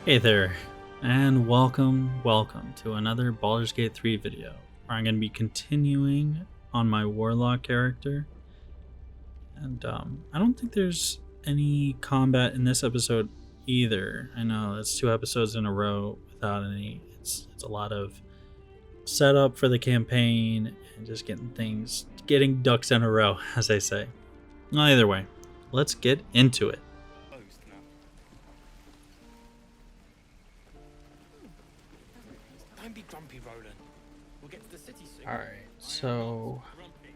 Hey there, and welcome to another Baldur's Gate 3 video, where I'm going to be continuing on my Warlock character. And I don't think there's any combat in this episode either. I know it's 2 episodes in a row without any. It's a lot of setup for the campaign and just getting ducks in a row, as they say. Well, either way, let's get into it. Don't be grumpy, Roland. We'll get to the city soon. Alright, so Grumpy.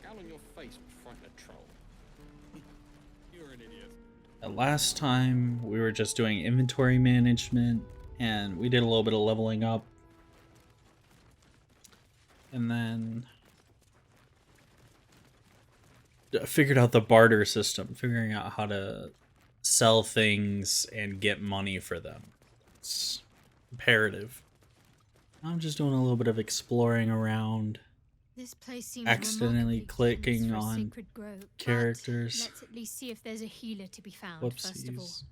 Scowl on your face will frighten a troll. You're an idiot. last time we were just doing inventory management and we did a little bit of leveling up. And then figured out the barter system, figuring out how to sell things and get money for them. It's imperative. I'm just doing a little bit of exploring around, This place seems accidentally remarkably clicking famous for a on sacred grove, but characters. let's at least see if there's a healer to be found first of all. Whoopsies.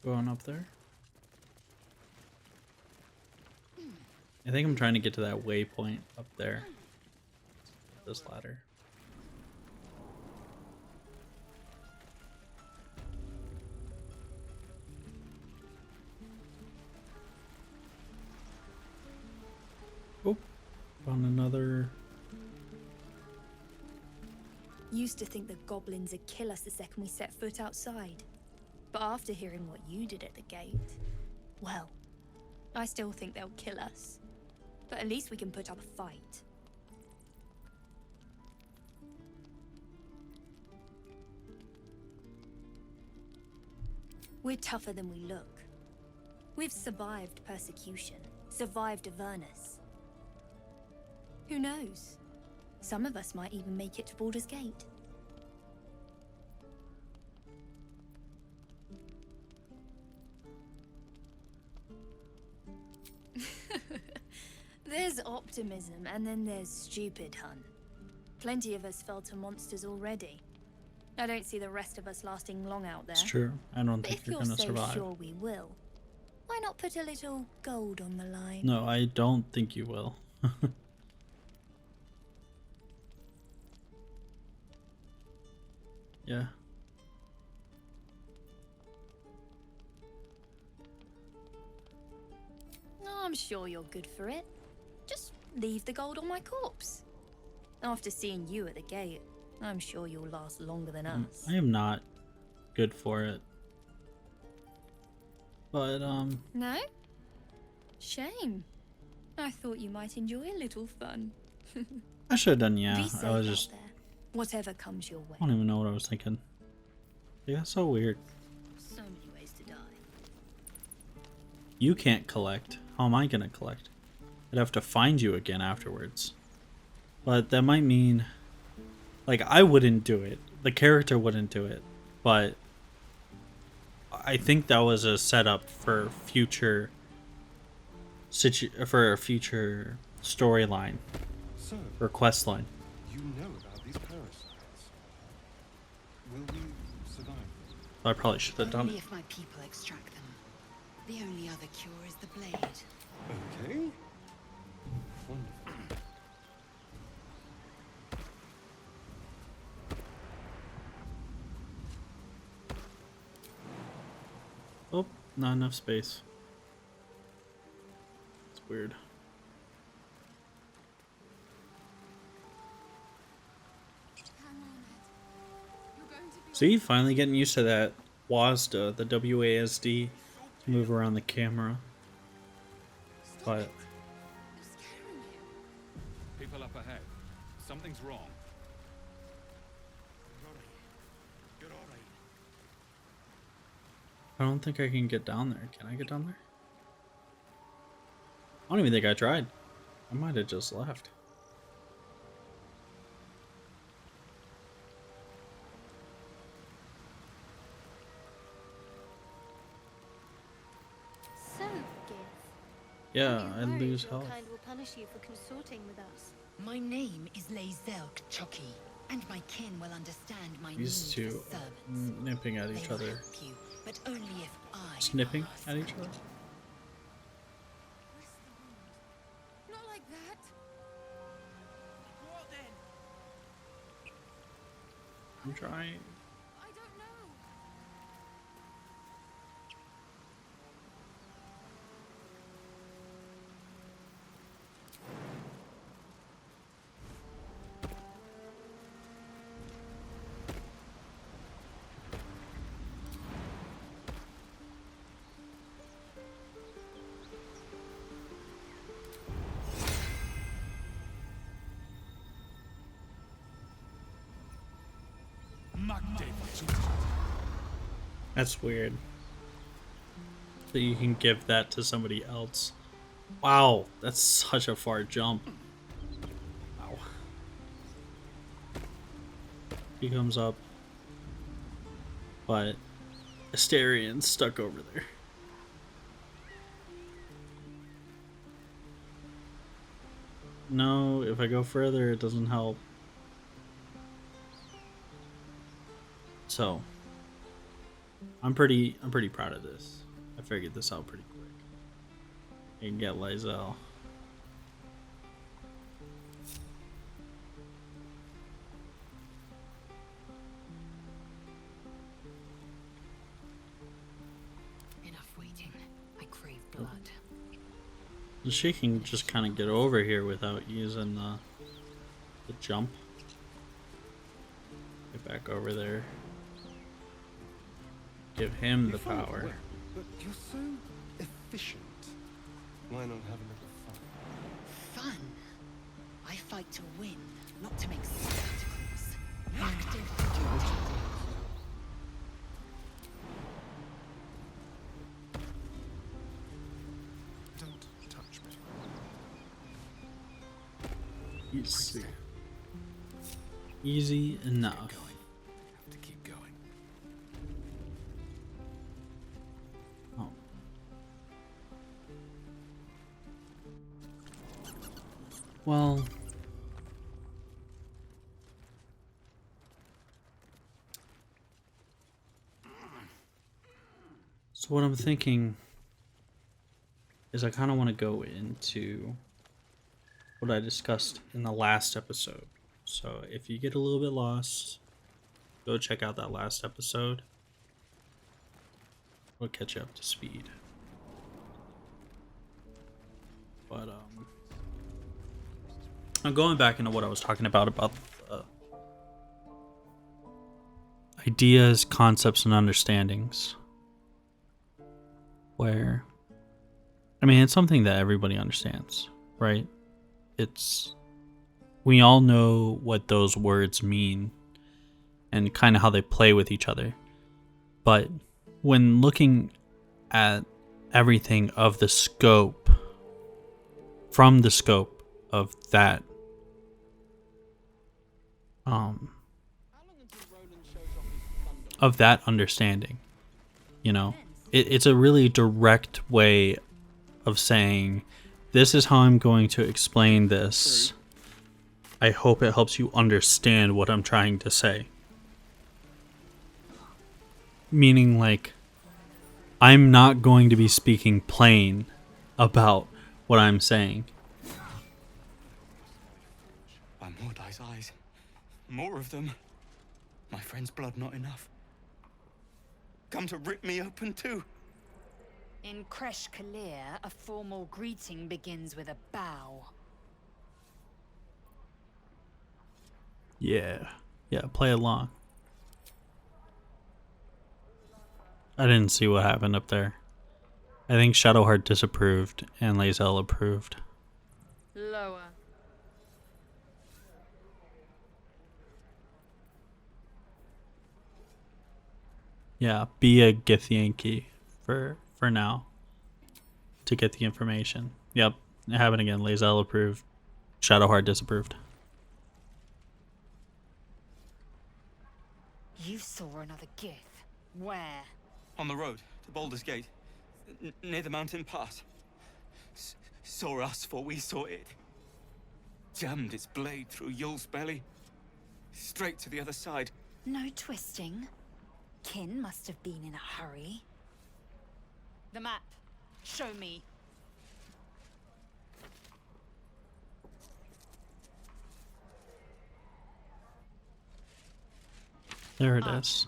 Going up there. I think I'm trying to get to that waypoint up there. This ladder. Oh, found another. Used to think the goblins would kill us the second we set foot outside. But after hearing what you did at the gate, well, I still think they'll kill us. But at least we can put up a fight. We're tougher than we look. We've survived persecution, survived Avernus. Who knows? Some of us might even make it to Baldur's Gate. There's optimism, and then there's stupid, hun. Plenty of us fell to monsters already. I don't see the rest of us lasting long out there. It's true. I don't But think if you're you're gonna so survive. sure we will, why not put a little gold on the line? No, I don't think you will. Yeah. I'm sure you're good for it. Just leave the gold on my corpse. After seeing you at the gate, I'm sure you'll last longer than us. I am not good for it. But, No? Shame. I thought you might enjoy a little fun. I should have done, yeah. Be safe I was out just, there. Whatever comes your way. I don't even know what I was thinking. Yeah, that's so weird. So many ways to die. You can't collect. How am I gonna collect? I'd have to find you again afterwards. But that might mean, like, I wouldn't do it. The character wouldn't do it. But I think that was a setup for future for a future storyline So, or quest line. you know about these parasites. Will we survive? I probably should have done Only it. if my people extract them. The only other cure is the blade. Okay. Wonderful. Oh, not enough space. It's weird. See, finally getting used to that WASD, the WASD, to move around the camera. But People up ahead. Something's wrong. I don't think I can get down there. Can I get down there? I don't even think I tried. I might have just left. So, Gith, Yeah, are you I worried lose your health. kind will punish you for consorting with us. My name is Lae'zel K'Choki, and my kin will understand my need These for two servants. nipping at They each will other. help you, but only if I Snipping ask. at each other? Not like that. What then? I'm trying. I don't know. That's weird. That you can give that to somebody else. Wow, that's such a far jump. Wow. He comes up, but Asterian's stuck over there. No, if I go further, it doesn't help. So, I'm pretty proud of this. I figured this out pretty quick. I can get Lae'zel. Enough waiting. I crave blood. She can just kind of get over here without using the jump. Get back over there. Give him the power. But you're so efficient. Why not have a little fun? Fun. I fight to win, not to make spectacles. Active duty. Don't touch me. Easy. Easy enough. Have to keep going. Oh. Well. So what I'm thinking is I kind of want to go into what I discussed in the last episode. So if you get a little bit lost, go check out that last episode. We'll catch you up to speed. But I'm going back into what I was talking about ideas, concepts, and understandings. Where, I mean, it's something that everybody understands, right? We all know what those words mean and kind of how they play with each other. But when looking at everything of the scope, from the scope of that, of that understanding, you know, it's a really direct way of saying, this is how I'm going to explain this. I hope it helps you understand what I'm trying to say. Meaning, like, I'm not going to be speaking plain about what I'm saying. By Mordai's eyes. More of them. My friend's blood not enough. Come to rip me open too. In Kresh Kalir, a formal greeting begins with a bow. Yeah, play along. I didn't see what happened up there. I think Shadowheart disapproved and Lae'zel approved. Lower. Yeah, be a Githyanki for now to get the information. Yep, it happened again. Lae'zel approved. Shadowheart disapproved. You saw another Gith. Where? On the road to Baldur's Gate. Near the mountain pass. Saw us before we saw it. Jammed its blade through Yul's belly. Straight to the other side. No twisting. Kin must have been in a hurry. The map. Show me. There it is.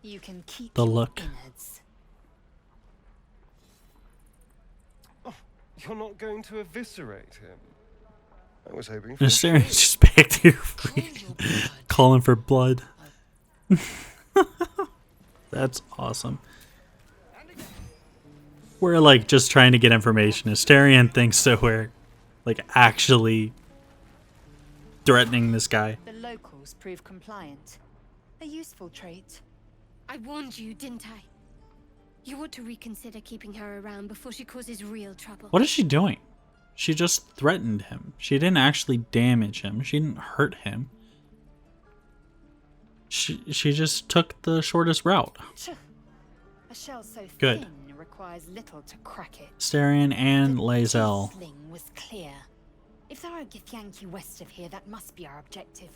You can keep The your look. innards. Oh, you're not going to eviscerate him. I was hoping for And Asterion just back there calling for blood. That's awesome. We're like just trying to get information. Asterion thinks that we're like actually threatening this guy. The locals prove compliant. A useful trait. I warned you, didn't I? You ought to reconsider keeping her around before she causes real trouble. What is she doing? She just threatened him. She didn't actually damage him. She didn't hurt him. She just took the shortest route. A shell so Good. thin requires little to crack it. Asterion and The Lae'zel. sling was clear. If there are Githyanki west of here, that must be our objective.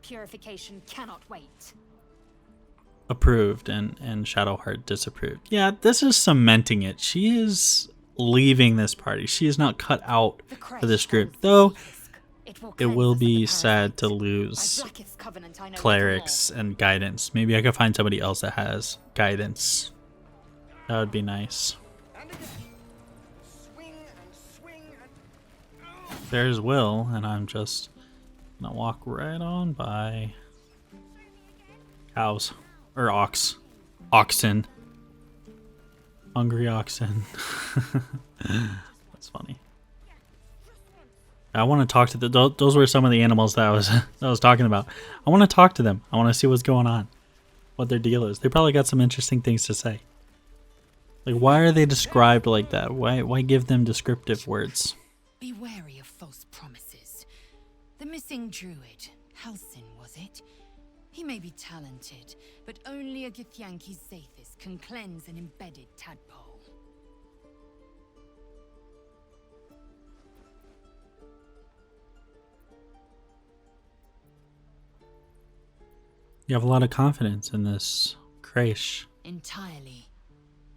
Purification cannot wait. Approved and Shadowheart disapproved. Yeah, this is cementing it. She is leaving this party. She is not cut out The for this crest group. holds Though it will, it cleanse will us of the be sad to parasite. lose By Blacketh's covenant, I know clerics little and guidance. Maybe I could find somebody else that has guidance. That would be nice. And again. Swing and swing and... There's Will, and I'm just gonna walk right on by cows or oxen, hungry oxen. That's funny. I want to talk to those were some of the animals that I was talking about. I want to talk to them. I want to see what's going on, what their deal is. They probably got some interesting things to say. Like, why are they described like that? Why give them descriptive words? Be wary of false promises. The missing druid, Halsin, was it? He may be talented, but only a Githyanki Zathis can cleanse an embedded tadpole. You have a lot of confidence in this Kraish. Entirely.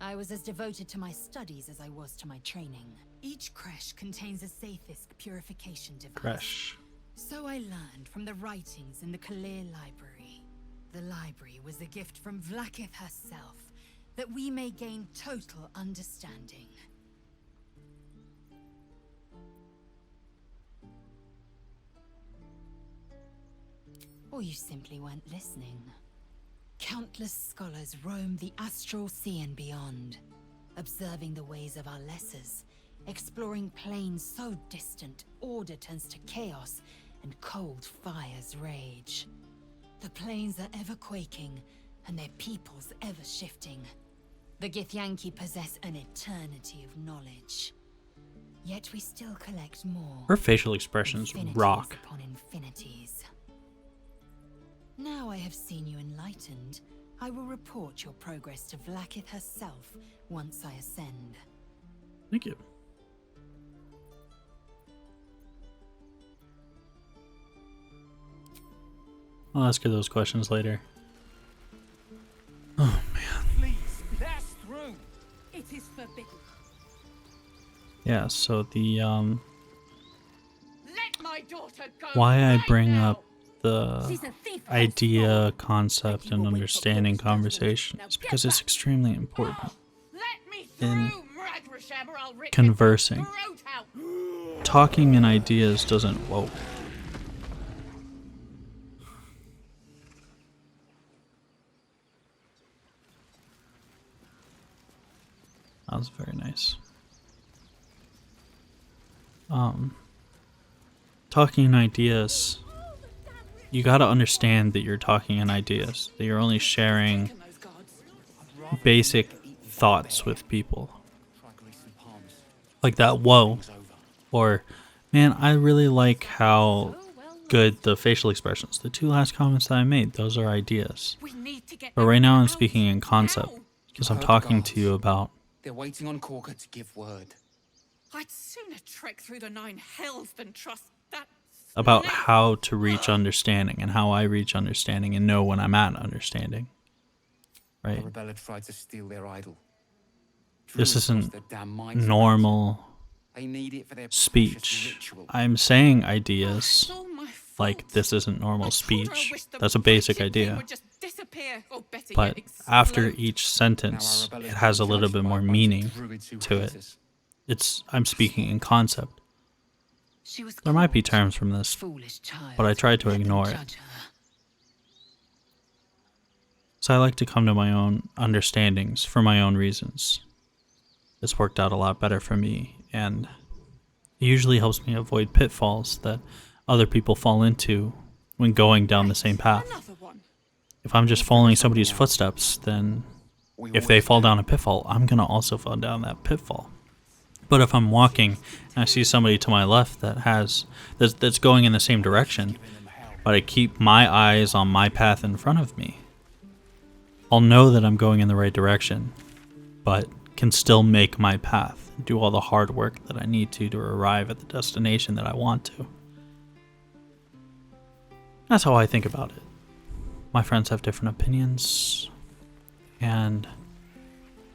I was as devoted to my studies as I was to my training. Each creche contains a Zathis purification device. Kraish. So I learned from the writings in the Kalir Library. The library was a gift from Vlaakith herself, that we may gain total understanding. Or you simply weren't listening. Countless scholars roam the astral sea and beyond, observing the ways of our lessers, exploring planes so distant order turns to chaos and cold fires rage. The planes are ever quaking, and their peoples ever shifting. The Githyanki possess an eternity of knowledge. Yet we still collect more. Her facial expressions Infinities rock. upon infinities. Now I have seen you enlightened, I will report your progress to Vlaakith herself once I ascend. Thank you. I'll ask her those questions later. Oh man. Please, pass through. It is forbidden. Yeah, so the Let my daughter go. why I right bring now. up the She's a thief. idea, concept, You and will wait for understanding Baldur to conversation Now is get because it's back. extremely important. Let me in through, Mragrasham, or I'll rip conversing. your throat out. Talking in ideas doesn't. Whoa. That was very nice. Talking in ideas, you gotta understand that you're talking in ideas, that you're only sharing basic thoughts with people. Try greasing palms. Like that, whoa. It's over. Or, man, I really like how good the facial expressions. The two last comments that I made, those are ideas. We need to get But them right now I'm out. speaking in concept Now. because I'm Heard the talking to guards. you about They're waiting on Corker to give word. I'd sooner trek through the 9 hells than trust that about snake. how to reach understanding and how I reach understanding and know when I'm at understanding. Right? Arabella tried to steal their idol. This Druids isn't lost their damn minds about it. normal They need it for their precious speech. ritual. I'm saying It's ideas all my fault. like this isn't normal I told her I speech. wished the That's a basic wretched thing idea. would just disappear, or better But yet, after explode. each Now sentence, Arabella's it has a being little judged bit by more a bunch of meaning druids who to hate it. us. I'm speaking in concept. She was There might be caught. terms from this, Foolish child. but I tried to Let them ignore it. judge her. So I like to come to my own understandings for my own reasons. This worked out a lot better for me, and it usually helps me avoid pitfalls that other people fall into when going down the same path. Another one. If I'm just following somebody's footsteps, then if they fall down a pitfall, I'm gonna also fall down that pitfall. But if I'm walking and I see somebody to my left that's going in the same direction, but I keep my eyes on my path in front of me, I'll know that I'm going in the right direction, but can still make my path, do all the hard work that I need to arrive at the destination that I want to. That's how I think about it. My friends have different opinions, and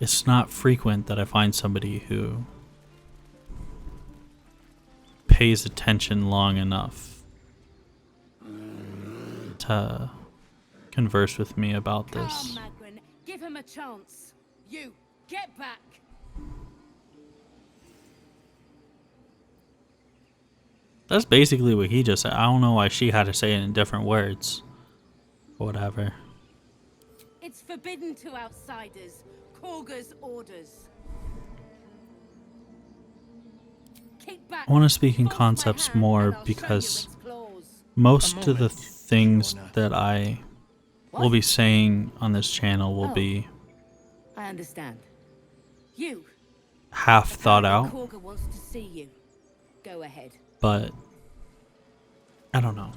it's not frequent that I find somebody who pays attention long enough to converse with me about this. Come, Magrin, give him a chance. You, get back. That's basically what he just said. I don't know why she had to say it in different words. Whatever. It's forbidden to outsiders. Korga's orders. Keep back. I want to speak in Force my concepts hand more and I'll show you because its claws. most of the moment, things Fiona. that I will be saying on this channel will be I understand. You. half thought out, Korga wants to see you. Go ahead. but I don't know.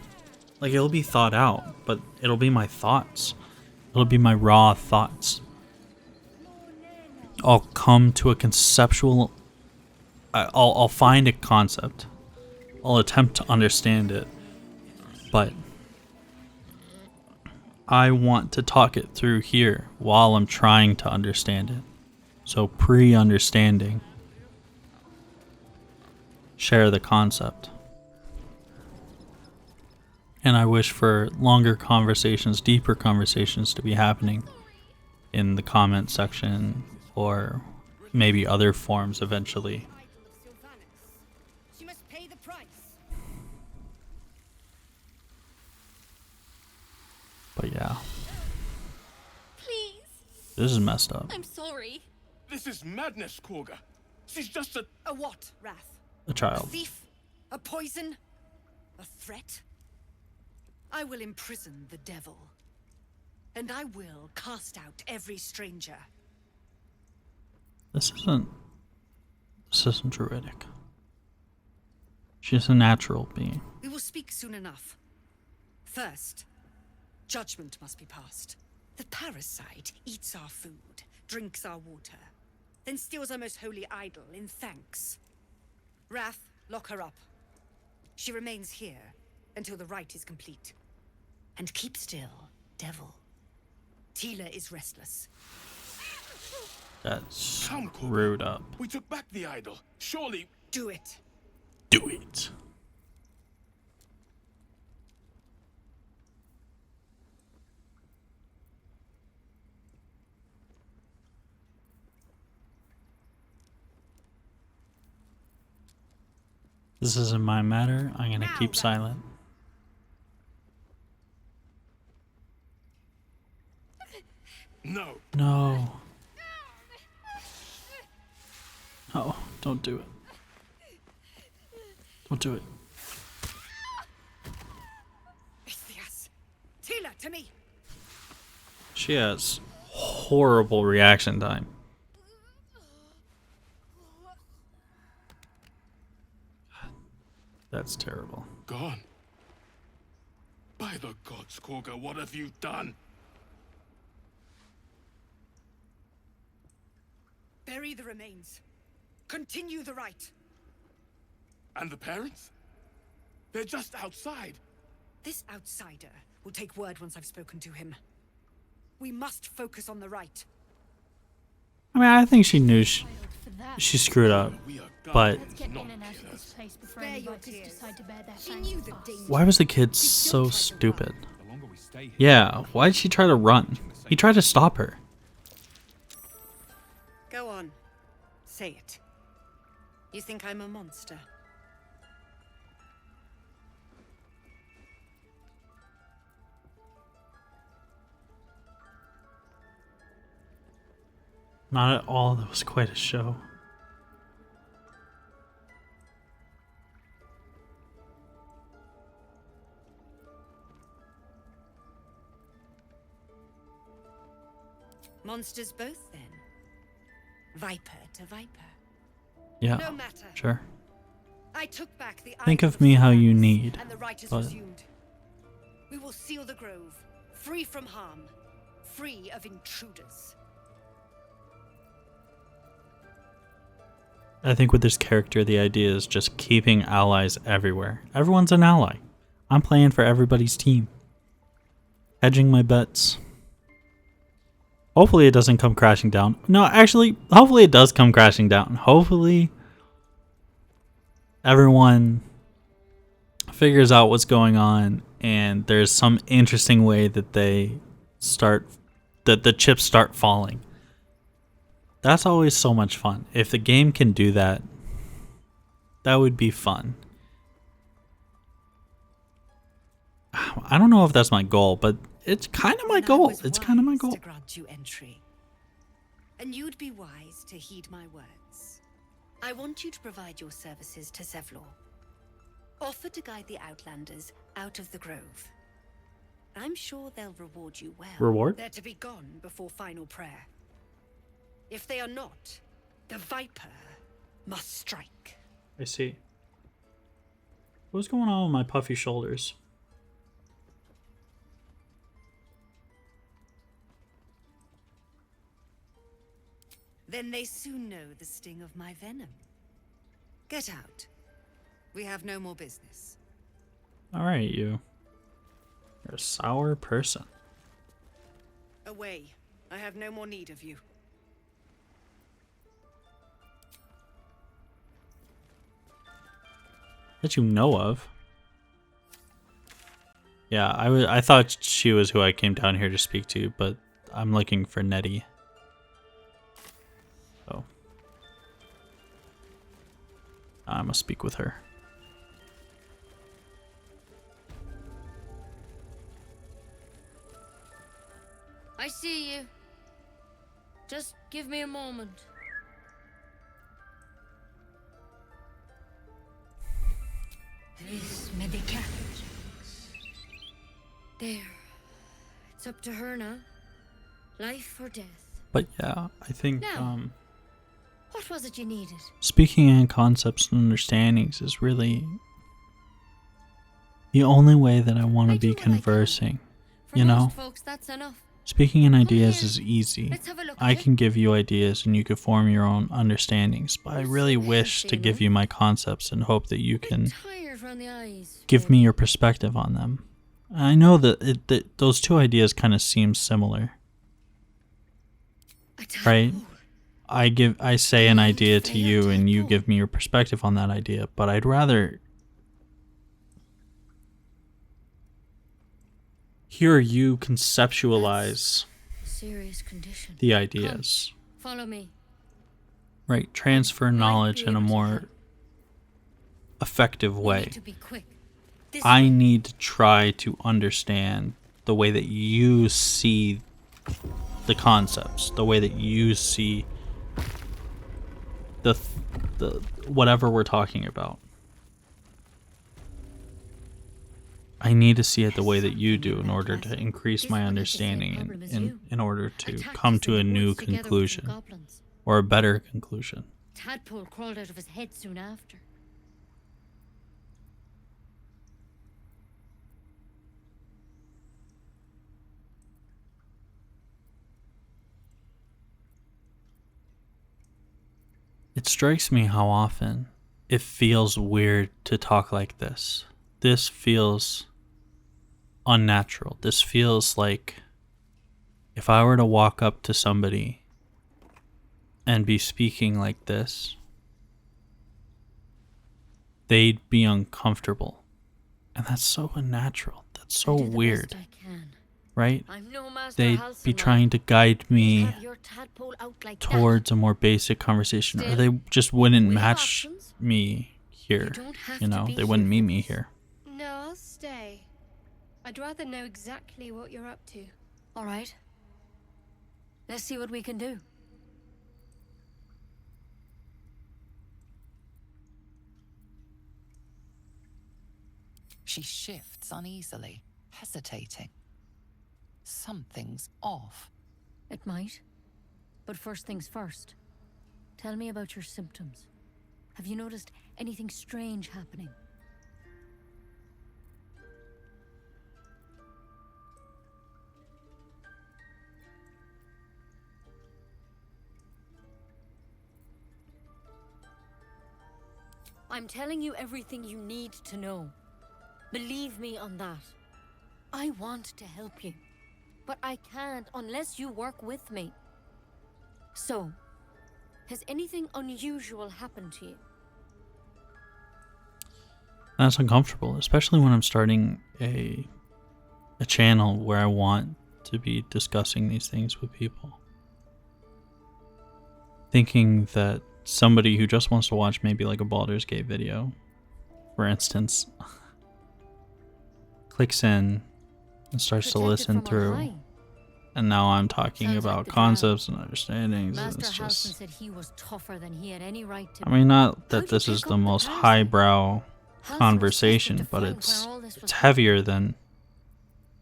Like, it'll be thought out, but it'll be my thoughts. It'll be my raw thoughts. I'll come to a conceptual... I'll find a concept. I'll attempt to understand it. But I want to talk it through here while I'm trying to understand it. So pre-understanding. Share the concept. And I wish for longer conversations, deeper conversations to be happening in the comment section or maybe other forms eventually. She must pay the price. But yeah, Please. this is messed up. I'm sorry. This is madness, Korga. She's just A what, Wrath? A child. Thief? A poison? A threat? I will imprison the devil. And I will cast out every stranger. This isn't druidic. She's a natural being. We will speak soon enough. First, judgment must be passed. The parasite eats our food, drinks our water, then steals our most holy idol in thanks. Wrath, lock her up. She remains here until the rite is complete. And keep still, devil. Tila is restless. That's screwed up. We took back the idol. Surely. Do it. Do it. This isn't my matter. I'm gonna keep silent. No. No. No, don't do it. Don't do it. Ichthias. Tila, to me. She has horrible reaction time. That's terrible. Gone. By the gods, Korga, what have you done? Bury the remains. Continue the rite. And the parents? They're just outside. This outsider will take word once I've spoken to him. We must focus on the right. I mean, I think she knew she screwed up, We are but Let's get in and out of this place before Spare any your biters tears. decide to bear their She fangs knew of the us. danger. why was the kid so stupid? Yeah, why did she try to run? He tried to stop her. Go on. Say it. You think I'm a monster? Not at all, that was quite a show. Monsters both, then. Viper to viper. Yeah, No matter. sure. I took back the Think Eye of me how you Solaris, need, and the right is but- resumed. We will seal the grove, free from harm, free of intruders. I think with this character, the idea is just keeping allies everywhere. Everyone's an ally. I'm playing for everybody's team. Hedging my bets. Hopefully it doesn't come crashing down. No, actually, hopefully it does come crashing down. Hopefully everyone figures out what's going on and there's some interesting way that the chips start falling. That's always so much fun. If the game can do that, that would be fun. I don't know if that's my goal, but it's kind of my Then I goal. was It's kind of my wise goal. to grant you entry. And you'd be wise to heed my words. I want you to provide your services to Zevlor. Offer to guide the Outlanders out of the grove. I'm sure they'll reward you well. Reward? They're to be gone before final prayer. If they are not, the Viper must strike. I see. What's going on with my puffy shoulders? Then they soon know the sting of my venom. Get out. We have no more business. Alright, you. You're a sour person. Away. I have no more need of you. That you know of. Yeah, I thought she was who I came down here to speak to, but I'm looking for Nettie. Oh. I must speak with her. I see you. Just give me a moment. This medicat. There. It's up to her now. Life or death. But yeah, I think Now. What was it you needed? speaking in concepts and understandings is really the only way that I want I to do be what I can. conversing. For You know? most folks, that's enough. Speaking in ideas here. is easy. Let's have a look I at it. can give you ideas and you can form your own understandings, but I You really seem wish to healthy give enough. you my concepts and hope that you Bit can tired round the eyes. give me your perspective on them. I know that those two ideas kind of seem similar, right? I say an idea to you and you give me your perspective on that idea, but I'd rather hear you conceptualize Serious condition. the ideas, Follow me. right? Transfer Might knowledge be in a able to more help. effective We way. need to be quick. This I way. need to try to understand the way that you see the concepts, the way that you see the whatever we're talking about. I need to see it the way that you do in order to increase my understanding and in order to Attacked come us to in a the new woods together with some conclusion goblins. or a better conclusion. Tadpole crawled out of his head soon after. It strikes me how often it feels weird to talk like this. This feels unnatural. This feels like if I were to walk up to somebody and be speaking like this, they'd be uncomfortable. And that's so unnatural. That's so weird. Right? They'd be trying to guide me towards a more basic conversation, or they just wouldn't match me here. You know, they wouldn't meet me here. No, I'll stay. I'd rather know exactly what you're up to. All right. Let's see what we can do. She shifts uneasily, hesitating. Something's off. It might. But first things first. Tell me about your symptoms. Have you noticed anything strange happening? I'm telling you everything you need to know. Believe me on that. I want to help you, but I can't unless you work with me. So, has anything unusual happened to you? That's uncomfortable, especially when I'm starting a channel where I want to be discussing these things with people. Thinking that somebody who just wants to watch maybe like a Baldur's Gate video, for instance, clicks in and starts to listen through, and now I'm talking about concepts and understandings, and it's just, I mean, not that this is the most highbrow conversation, but it's heavier than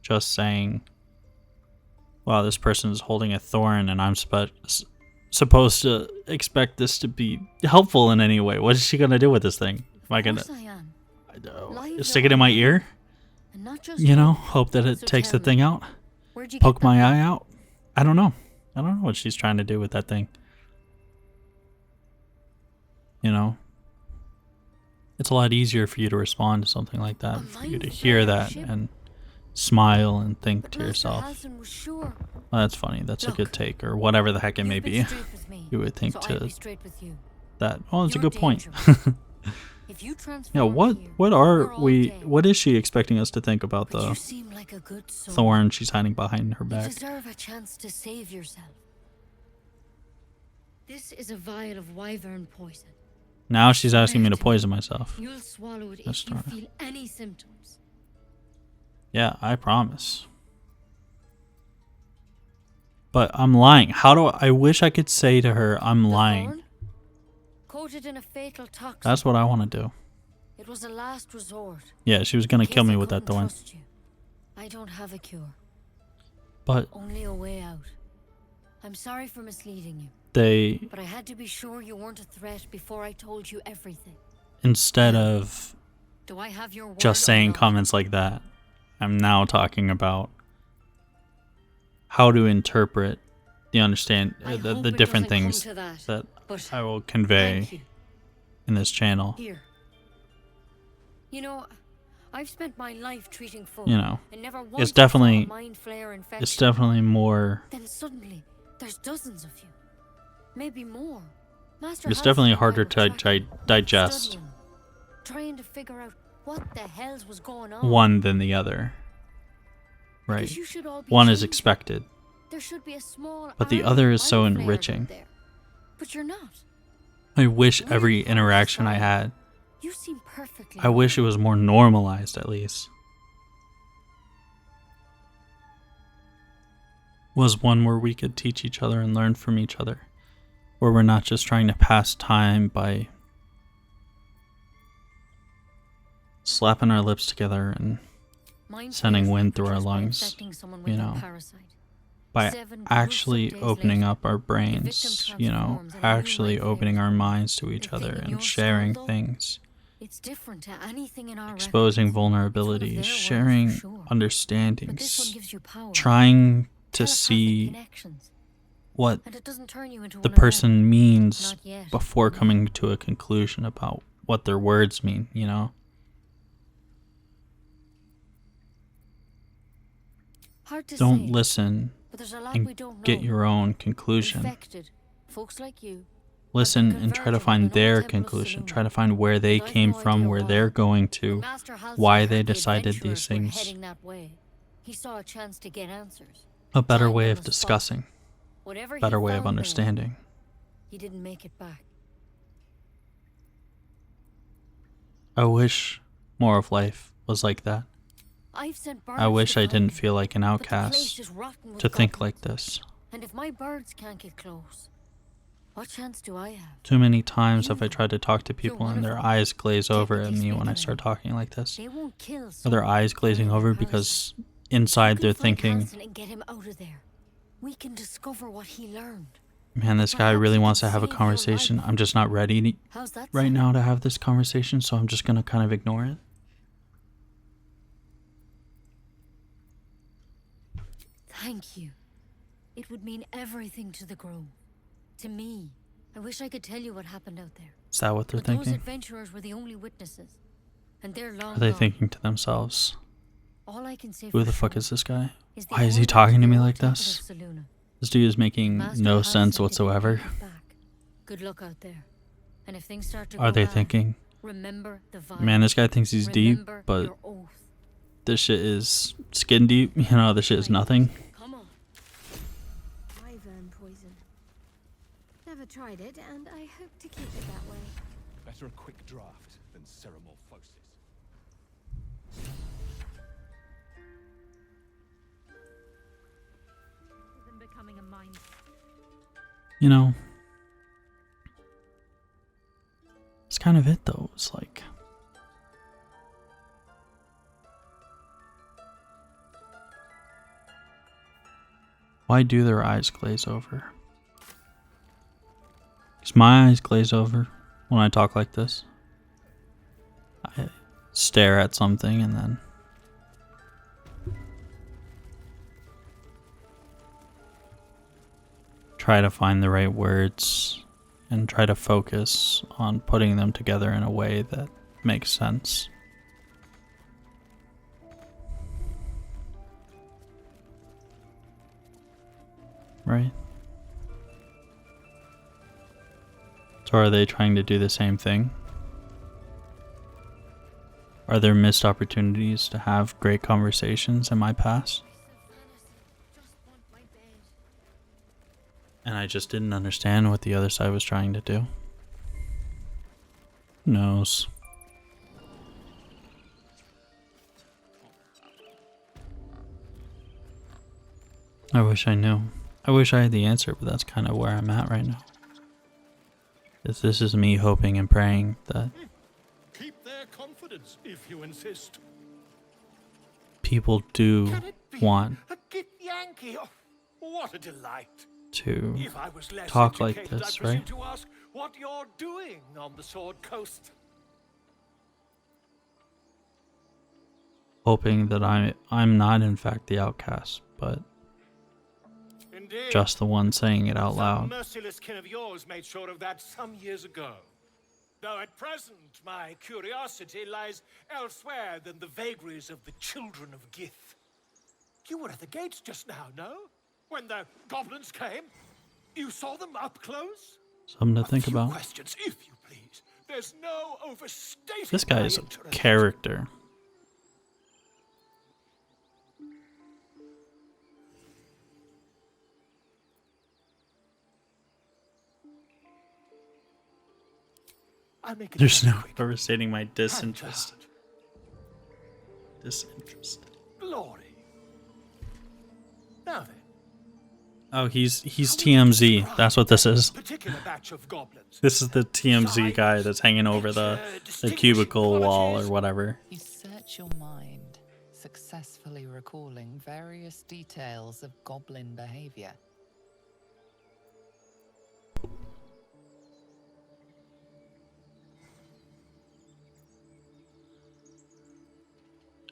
just saying, wow, this person is holding a thorn and I'm supposed to expect this to be helpful in any way. What is she gonna do with this thing? Am I gonna stick it in my ear? You know, hope that it takes the thing out? Poke my eye out? I don't know. I don't know what she's trying to do with that thing. You know? It's a lot easier for you to respond to something like that, for you to hear that and smile and think to yourself, well, that's funny, that's a good take, or whatever the heck it may be. You would think to that, oh, it's a good point. Yeah, what is she expecting us to think about the thorn she's hiding behind her back? You deserve a chance to save yourself. This is a vial of wyvern poison. Now she's asking me to poison myself. You'll swallow it if you feel any symptoms. Yeah, I promise. But I'm lying. I wish I could say to her, I'm lying. Coated in a fatal toxin. That's what I want to do. It was a last resort. Yeah, she was gonna kill me with that thorn. I don't have a cure. But only a way out. I'm sorry for misleading you. But I had to be sure you weren't a threat before I told you everything. Instead of Do I have your word just saying comments like that, I'm now talking about how to interpret the different things that I will convey in this channel. Here. You know, I've spent my life treating folk, you know, and never it's definitely more. Then suddenly, there's dozens of you, maybe more. It's definitely harder to digest trying to figure out what the hells was going on. One than the other, right? One is expected, there should be a small but the other is so enriching. But you're not. I wish every interaction I had, You seem perfectly. I wish it was more normalized at least. Was one where we could teach each other and learn from each other. Where we're not just trying to pass time by slapping our lips together and sending wind through our lungs, you know, by actually opening up our brains, you know, actually opening our minds to each other and sharing things, exposing vulnerabilities, sharing understandings, trying to see what the person means before coming to a conclusion about what their words mean, you know? Hard to Don't say, listen but there's a lot we and don't get know. your own conclusion. Infected, folks like you. Listen and try to find their conclusion. Try to find where they came from, where they're going to, why they decided these things. Heading that way. He saw a chance to get answers. A better Time way on of the spot. discussing. Whatever Better he way of found there, understanding. he didn't make it back. I wish more of life was like that. I've sent I birds wish to I find didn't him, feel like an but the place outcast is rotten with to think goblins. like this. And if my birds can't get close, what chance do I have? Too many times have I tried to talk to people and their eyes glaze over at me when I speak to start them. talking like this. They won't kill Are their someone eyes glazing carrying over the because parasite. inside You they're can find thinking, Hansen and get him out of there. We can discover what he learned. man, this guy Perhaps really he wants can to have a save your conversation. life. I'm just not ready How's that right sound? now to have this conversation, so I'm just going to kind of ignore it. Thank you. It would mean everything to the Grove. To me. I wish I could tell you what happened out there. Is that what they're But those thinking? adventurers were the only witnesses. And they're long Are they gone. thinking to themselves, All I can say who for the fuck sure is this guy? is the Why is he order talking to me the like temple this? of Selûne. This dude is making Master no has sense said that he whatsoever. won't get back. Good luck out there. And if things start to Are go they bad, thinking, remember the vibe. man, this guy thinks he's deep, Remember but your oath. this shit is skin deep? You know, this shit is nothing. Come on. Wyvern poison. Never tried it, and I hope to keep it that way. Better a quick draft than ceramorphosis. Than becoming a mind. You know, it's kind of it though. It's like, why do their eyes glaze over? Because my eyes glaze over when I talk like this. I stare at something and then try to find the right words and try to focus on putting them together in a way that makes sense. Right? So are they trying to do the same thing? Are there missed opportunities to have great conversations in my past? And I just didn't understand what the other side was trying to do. Who knows? I wish I knew. I wish I had the answer, but that's kind of where I'm at right now. This is me hoping and praying that Keep their confidence if you insist. people do Can it be want a Git Yankee? Oh, what a delight. to If I was less talk like educated, this, I presume right? to ask what you're doing on the Sword Coast. Hoping that I'm not in fact the outcast, but Indeed. just the one saying it out Some loud. merciless kin of yours made sure of that some years ago. Though at present my curiosity lies elsewhere than the vagaries of the children of Gith. You were at the gates just now, no? When the goblins came? You saw them up close? Something to think Few about. questions, if you please. There's no overstating This guy my is a interest. character. I'll make it There's very no quick. overstating my And disinterest. hard. Disinterest. Glory. Now then. Oh, he's TMZ. That's what this is. Particular batch of goblins. This is the TMZ guy that's hanging over the cubicle wall or whatever. You search your mind, successfully recalling various details of goblin behavior.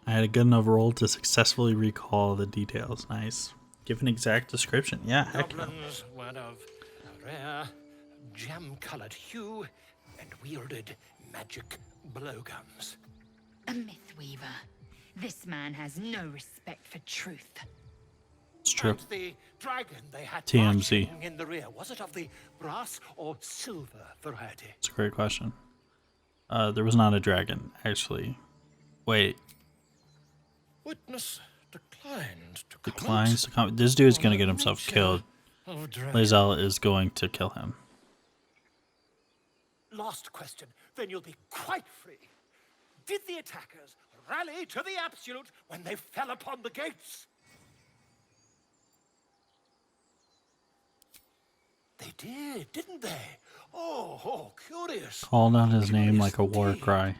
I had a good enough roll to successfully recall the details. Nice. Give an exact description. Yeah, heck yeah. Goblins were of a rare, jam-colored hue and wielded magic blowguns. A myth weaver. This man has no respect for truth. It's true. And the dragon they had TMZ. marching in the rear, was it of the brass or silver variety? It's a great question. There was not a dragon, actually. Wait. Witness declined to comment. Declines to comment. This dude's gonna get himself killed. Of dragon. Lae'zel is going to kill him. Last question, then you'll be quite free. Did the attackers rally to the absolute when they fell upon the gates? They did, didn't they? Oh, curious. Called out his name like a war Indeed. cry.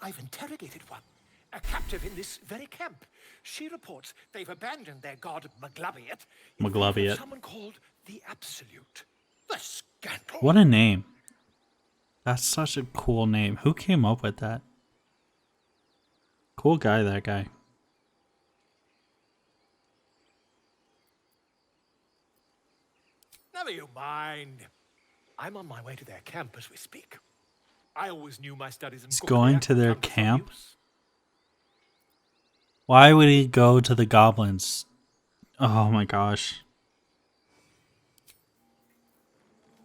I've interrogated one, a captive in this very camp. She reports they've abandoned their god Maglabiet in favor of Maglabiet. someone called the Absolute. The scandal. What a name. That's such a cool name. Who came up with that? Cool guy, that guy. Never you mind. I'm on my way to their camp as we speak. I always knew my studies in He's cookery going had to their come from camp? use. Why would he go to the goblins? Oh my gosh.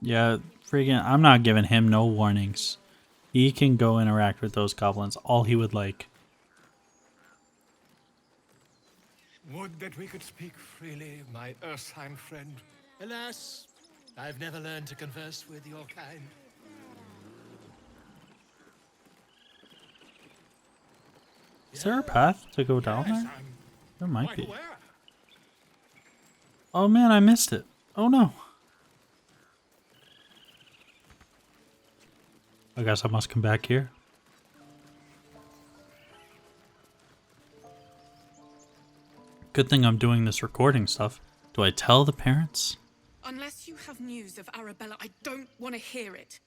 Yeah, freaking, I'm not giving him no warnings. He can go interact with those goblins all he would like. Would that we could speak freely, my Ursine friend. Alas, I've never learned to converse with your kind. Is there a path to go down Yes, there? I'm There might quite be. aware. Oh man, I missed it. Oh no. I guess I must come back here. Good thing I'm doing this recording stuff. Do I tell the parents? Unless you have news of Arabella, I don't want to hear it.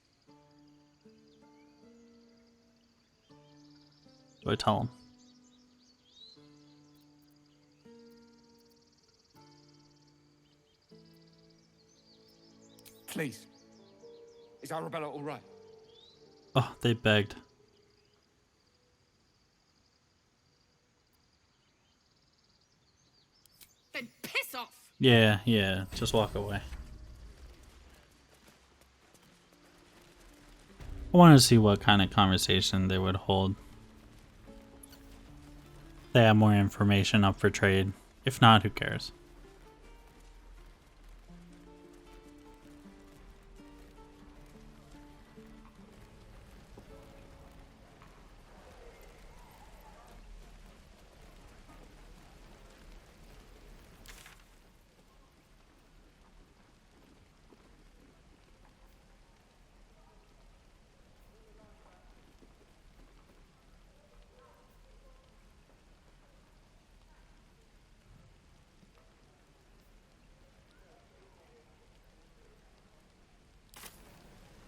Do I tell them? Please. Is Arabella all right? Oh, they begged. Then piss off! Yeah, just walk away. I wanted to see what kind of conversation they would hold. They have more information up for trade. If not, who cares?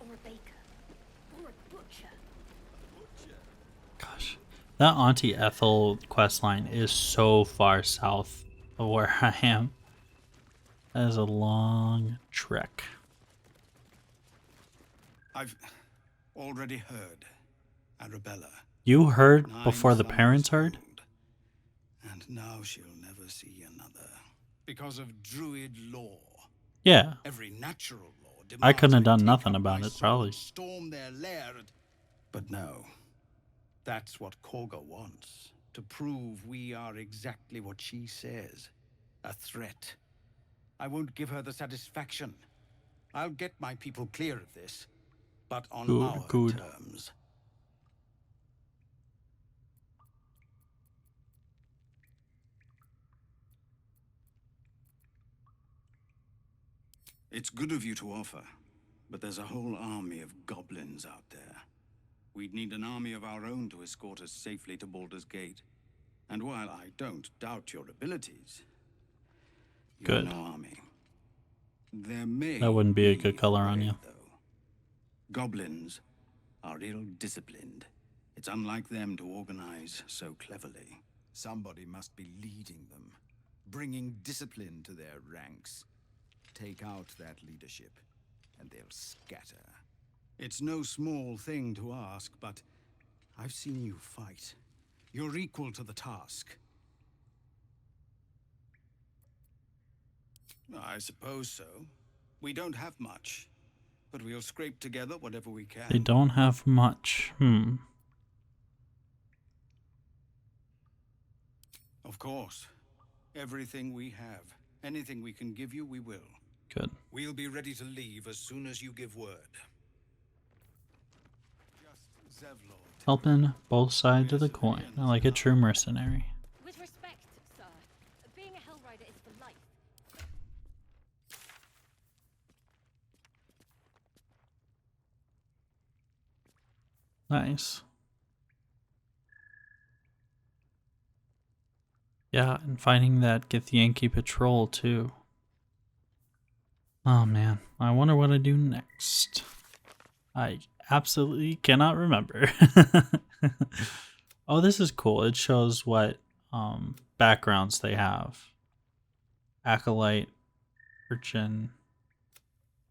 Or a baker. Or a butcher. Gosh, that Auntie Ethel questline is so far south of where I am. That is a long trek. I've already heard Arabella. You heard 9 before the summers parents heard? old, and now she'll never see another. Because of Druid law. Yeah. Every natural law demands I couldn't have we done take nothing up about by it, sword, probably. Storm their lair. But no. That's what Korga wants. To prove we are exactly what she says. A threat. I won't give her the satisfaction. I'll get my people clear of this. But on our terms. It's good of you to offer, but there's a whole army of goblins out there. We'd need an army of our own to escort us safely to Baldur's Gate. And while I don't doubt your abilities, you're Good. no army. There may That wouldn't be a good color on you. Goblins are ill-disciplined. It's unlike them to organize so cleverly. Somebody must be leading them, bringing discipline to their ranks. Take out that leadership, and they'll scatter. It's no small thing to ask, but I've seen you fight. You're equal to the task. I suppose so. We don't have much, but we'll scrape together whatever we can. They don't have much. Of course. Everything we have. Anything we can give you, we will. Good. We'll be ready to leave as soon as you give word. Just Zevlord. Helping both sides of the coin, like a true mercenary. With respect, sir, being a Hellrider is for life. Nice. Yeah, and fighting that Githyanki patrol too. Oh man, I wonder what I do next. I absolutely cannot remember. Oh, this is cool. It shows what backgrounds they have. Acolyte, urchin,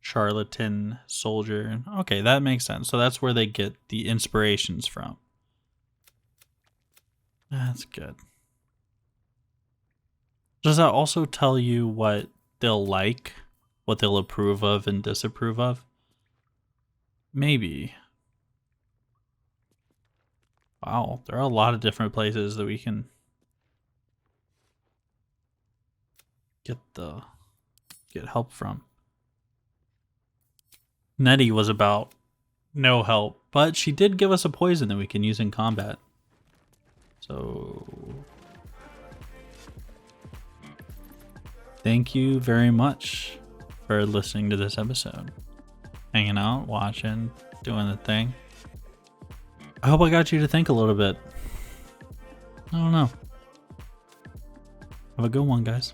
charlatan, soldier. Okay, that makes sense. So that's where they get the inspirations from. That's good. Does that also tell you what they'll like, what they'll approve of and disapprove of? Maybe. Wow, there are a lot of different places that we can get help from. Nettie was about no help, but she did give us a poison that we can use in combat. So thank you very much for listening to this episode. Hanging out, watching, doing the thing. I hope I got you to think a little bit. I don't know. Have a good one, guys.